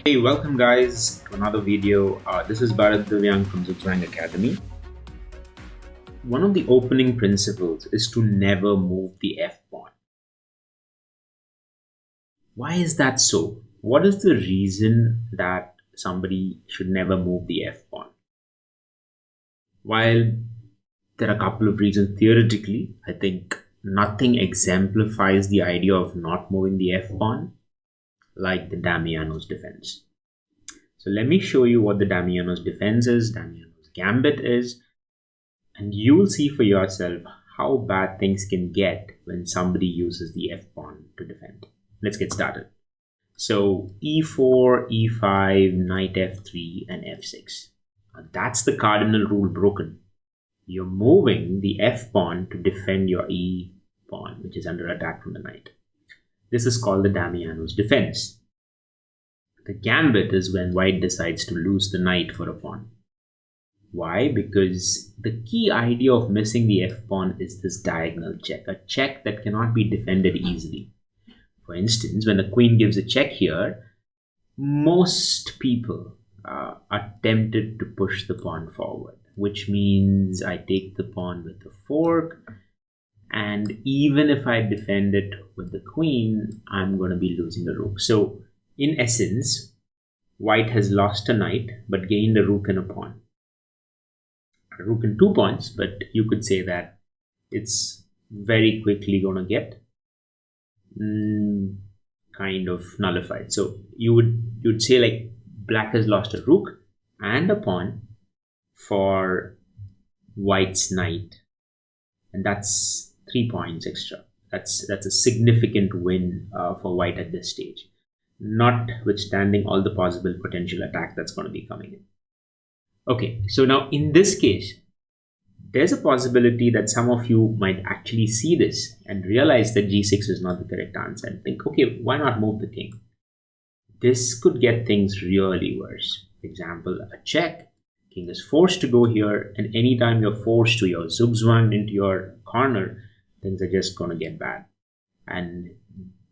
Hey, welcome guys to another video. This is Damiano from Zugzwang Academy. One of the opening principles is to never move the F pawn. Why is that so? What is the reason that somebody should never move the F pawn? While there are a couple of reasons theoretically, I think nothing exemplifies the idea of not moving the F pawn like the Damiano's defense. So let me show you what the Damiano's defense is, Damiano's Gambit is, and you will see for yourself how bad things can get when somebody uses the F pawn to defend. Let's get started. So e4, e5, knight f3, and f6. Now that's the cardinal rule broken. You're moving the F pawn to defend your E pawn, which is under attack from the knight. This is called the Damiano's defense. The Gambit is when white decides to lose the knight for a pawn. Why? Because the key idea of missing the F pawn is this diagonal check, a check that cannot be defended easily. For instance, when the queen gives a check here, most people are tempted to push the pawn forward, which means I take the pawn with the fork, and even if I defend it with the queen, I'm going to be losing the rook. So in essence, white has lost a knight but gained a rook and a pawn. A rook and 2 pawns, but you could say that it's very quickly going to get kind of nullified. So you'd say like black has lost a rook and a pawn for white's knight, and that's 3 points extra. That's a significant win for white at this stage, notwithstanding all the possible potential attack that's going to be coming in. Okay, so now in this case, there's a possibility that some of you might actually see this and realize that g6 is not the correct answer and think, okay, why not move the king? This could get things really worse. For example, a check, king is forced to go here, and anytime you're forced to your zugzwang into your corner, things are just going to get bad. And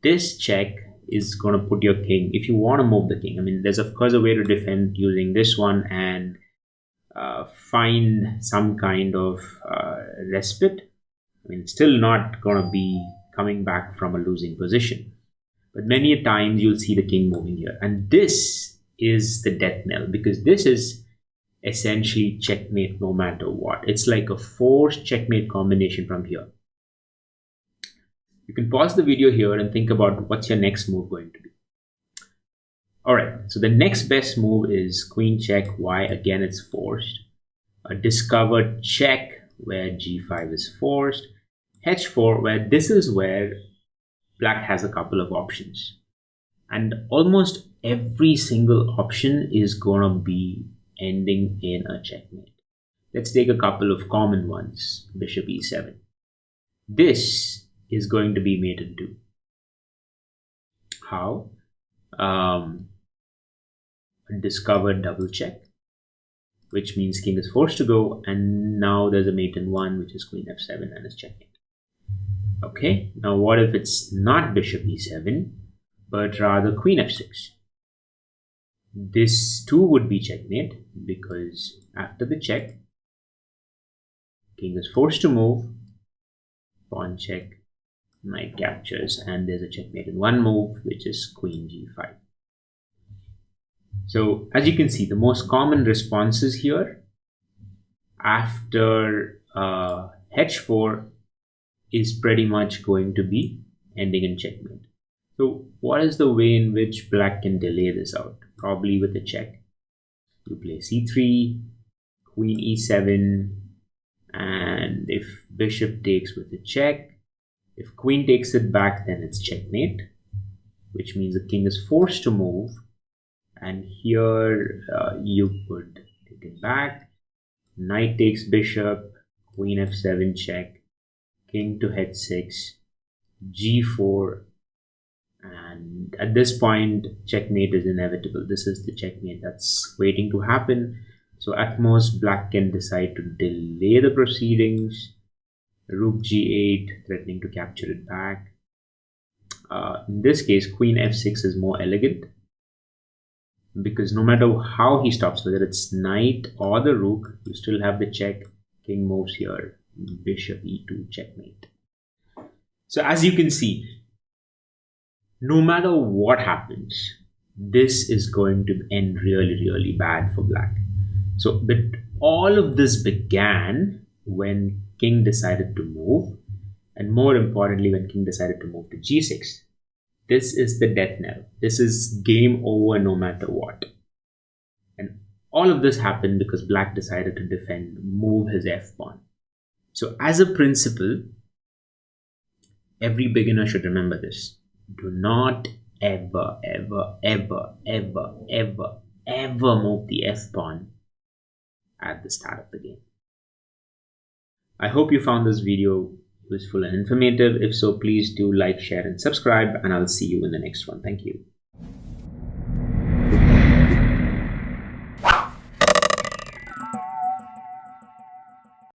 this check is going to put your king, if you want to move the king, I mean, there's of course a way to defend using this one and find some kind of respite. I mean, still not going to be coming back from a losing position, but many a times you'll see the king moving here, and this is the death knell, because this is essentially checkmate no matter what. It's like a forced checkmate combination from here. You can pause the video here and think about what's your next move going to be. Alright, so the next best move is queen check. Why? Again, it's forced. A discovered check where g5 is forced. h4, where this is where black has a couple of options. And almost every single option is going to be ending in a checkmate. Let's take a couple of common ones. Bishop e7. This is going to be mated to. How? A discovered double check, which means king is forced to go, and now there's a mate in 1, which is queen f7, and it's checkmate. Okay, now what if it's not bishop e7, but rather queen f6? This too would be checkmate, because after the check, king is forced to move, pawn check, knight captures, and there's a checkmate in 1 move, which is queen g5. So as you can see, the most common responses here after h4 is pretty much going to be ending in checkmate. So what is the way in which black can delay this out? Probably with a check. You play c3, queen e7, and if bishop takes with a check, if queen takes it back, then it's checkmate, which means the king is forced to move. And here you could take it back. Knight takes bishop, queen f7 check, king to h6, g4, and at this point checkmate is inevitable. This is the checkmate that's waiting to happen. So at most black can decide to delay the proceedings. Rook g8, threatening to capture it back. In this case, queen f6 is more elegant. because no matter how he stops, whether it's knight or the rook, you still have the check. King moves here, bishop e2, checkmate. So as you can see, no matter what happens, this is going to end really, really bad for black. So, but all of this began when king decided to move, and more importantly, when king decided to move to g6. This is the death knell. This is game over no matter what. And all of this happened because black decided to defend, move his f-pawn. So as a principle, every beginner should remember this. Do not ever, ever, ever, ever, ever, ever move the f-pawn at the start of the game. I hope you found this video useful and informative. If so, please do like, share, and subscribe, and I'll see you in the next one. Thank you.